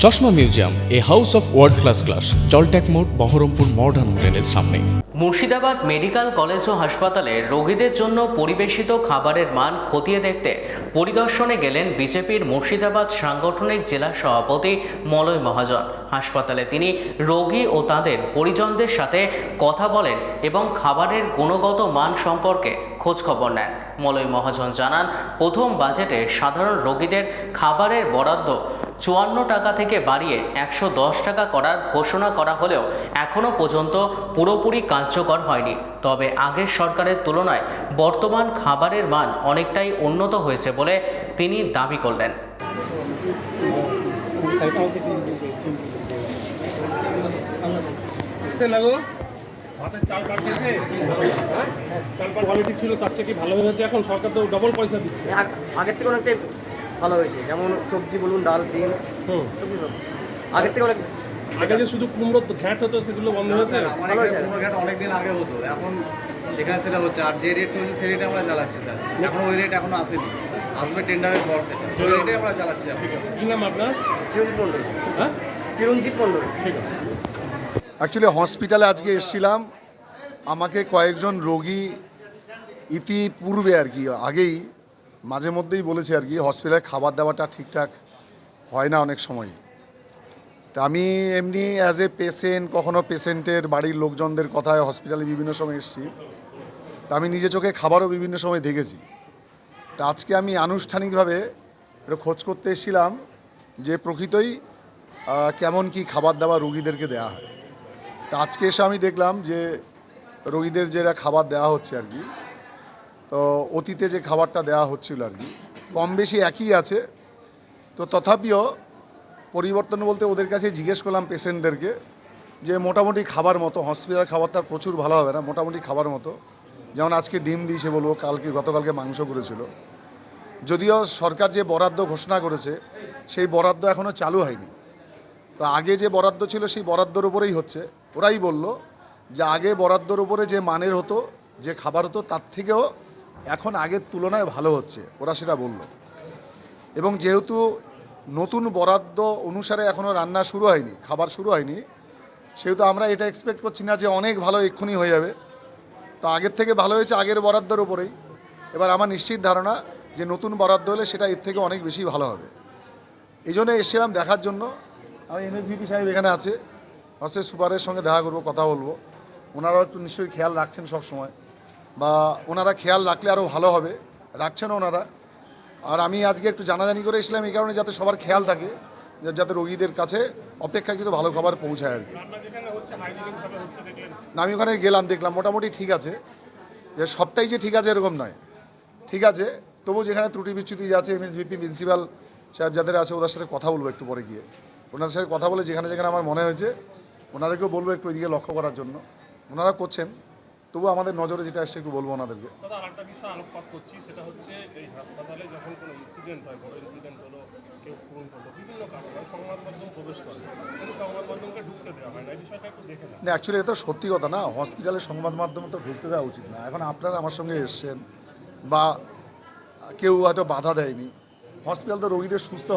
চশমা museum, a house of world class, জলট্যাক মোড়, বহরমপুর মডার্ন হোটেলের সামনে। মুর্শিদাবাদ মেডিকেল কলেজ ও হাসপাতালে রোগীদের জন্য পরিবেশিত খাবারের মান খতিয়ে দেখতে পরিদর্শনে গেলেন বিজেপির মুর্শিদাবাদ সাংগঠনিক জেলা সভাপতি মলয় মহাজন। হাসপাতালে তিনি রোগী ও তাদের পরিজনদের সাথে কথা বলেন এবং খাবারের গুণগত মান সম্পর্কে খোঁজখবর নেন। মলয় মহাজন জানান, প্রথম বাজেটে সাধারণ রোগীদের খাবারের বরাদ্দ 54 টাকা থেকে বাড়িয়ে 110 টাকা করার ঘোষণা করা হলেও এখনও পর্যন্ত পুরোপুরি কার্যকর হয়নি। তবে আগের সরকারের তুলনায় বর্তমান খাবারের মান অনেকটাই উন্নত হয়েছে বলে তিনি দাবি করলেন। ভাতের চাল পাঠিয়েছে, চাল কোয়ালিটি ছিল তার চেয়ে কি ভালো হয়েছে? এখন সরকার তো ডবল পয়সা দিচ্ছে। আগের থেকে অনেকটাই ভালো হয়েছে, যেমন সবজি বলুন, ডাল, ডিম, আগের থেকে অনেক। আগে যে শুধু কুমড়ো ঘ্যাট হতো সেগুলো বন্ধ হয়েছে। কুমড়ো ঘ্যাট অনেকদিন আগে হতো, এখন যেখানে সেটা হচ্ছে। আর যে রেট চলছে সেই রেটে আমরা চালাচ্ছি স্যার। এখন ওই রেট এখনো আসেনি, আসবে টেন্ডারের পর, সেটা ওই রেটে আমরা চালাচ্ছি। কি নাম আপনার? চিরঞ্জিত মণ্ডল। হ্যাঁ, চিরঞ্জিত মণ্ডল। ঠিক আছে। অ্যাকচুয়ালি হসপিটালে আজকে এসেছিলাম। আমাকে কয়েকজন রোগী ইতিপূর্বে আর কি আগেই মাঝে মধ্যেই বলেছে আর কি হসপিটালে খাবার দাবারটা ঠিকঠাক হয় না অনেক সময়। তা আমি এমনি অ্যাজ এ পেশেন্ট, কখনো পেশেন্টের বাড়ির লোকজনদের কথায় হসপিটালে বিভিন্ন সময় এসেছি। তা আমি নিজে চোখে খাবারও বিভিন্ন সময় দেখেছি। তা আজকে আমি আনুষ্ঠানিকভাবে একটু খোঁজ করতে এসেছিলাম যে প্রকৃতই কেমন কি খাবার দাবার রোগীদেরকে দেওয়া হয়। তা আজকে এসে আমি দেখলাম যে রোগীদের যেটা খাবার দেওয়া হচ্ছে আর কি, তো অতীতে যে খাবারটা দেওয়া হচ্ছিল আর কি কম বেশি একই আছে। তো তথাপিও পরিবর্তন বলতে ওদের কাছে জিজ্ঞেস করলাম পেশেন্টদেরকে যে মোটামুটি খাবার মতো, হসপিটাল খাবার তার প্রচুর ভালো হবে না, মোটামুটি খাবার মতো। যেমন আজকে ডিম দিয়েছে বলবো, গতকালকে মাংস করেছিল। যদিও সরকার যে বরাদ্দ ঘোষণা করেছে সেই বরাদ্দ এখনও চালু হয়নি। তো আগে যে বরাদ্দ ছিল সেই বরাদ্দর উপরেই হচ্ছে। ওরাই বলল যে আগে বরাদ্দর উপরে যে মানের হতো, যে খাবার হতো, তার থেকেও এখন আগের তুলনায় ভালো হচ্ছে, ওরা সেটা বলল। এবং যেহেতু নতুন বরাদ্দ অনুসারে এখনও রান্না শুরু হয়নি, খাবার শুরু হয়নি, সেহেতু আমরা এটা এক্সপেক্ট করছি না যে অনেক ভালো এক্ষুনি হয়ে যাবে। তো আগের থেকে ভালো হয়েছে আগের বরাদ্দর উপরেই। এবার আমার নিশ্চিত ধারণা যে নতুন বরাদ্দ হলে সেটা এর থেকে অনেক বেশি ভালো হবে। এই জন্য এসেছিলাম দেখার জন্য। আমার এনএসভিপি সাহেব এখানে আছে, হসপিটাল সুপারের সঙ্গে দেখা করবো, কথা বলবো। ওনারাও একটু নিশ্চয়ই খেয়াল রাখছেন সব সময়, বা ওনারা খেয়াল রাখলে আরও ভালো হবে, রাখছেন ওনারা। আর আমি আজকে একটু জানাজানি করে এসেছিলাম এই কারণে যাতে সবার খেয়াল থাকে, যাতে রোগীদের কাছে অপেক্ষাকৃত ভালো খাবার পৌঁছায় আর কি। আমি ওখানে গেলাম, দেখলাম মোটামুটি ঠিক আছে। যে সবটাই যে ঠিক আছে এরকম নয়, ঠিক আছে, তবু যেখানে ত্রুটি বিচ্যুতি আছে এমএসভিপি প্রিন্সিপাল সাহেব যাদের আছে ওদের সাথে কথা বলবো একটু পরে গিয়ে। ওনাদের সাথে কথা বলে যেখানে যেখানে আমার মনে হয়েছে ওনাদেরকেও বলবো একটু এদিকে লক্ষ্য করার জন্য। ওনারা করছেন, তবু আমাদের নজরে যেটা আসছে একটু বলবো ওনাদেরকে। আরেকটা বিষয় আলোকপাত করছি, সেটা হচ্ছে এই হাসপাতালে যখন কোনো ইনসিডেন্ট হয়, বড় ইনসিডেন্ট হলো, কেউ খুন হলো, বিভিন্ন কারণে সংবাদ মাধ্যম প্রবেশ করে, কিন্তু সংবাদ মাধ্যমকে ঢুকতে দেওয়া হয় না। এই বিষয়টা একটু দেখে না। অ্যাকচুয়ালি এটা তো সত্যি কথা না, হসপিটালের সংবাদ মাধ্যমে তো ঢুকতে দেওয়া উচিত না। এখন আপনারা আমার সঙ্গে এসছেন বা কেউ হয়তো বাধা দেয়নি, হসপিটাল তো রোগীদের সুস্থ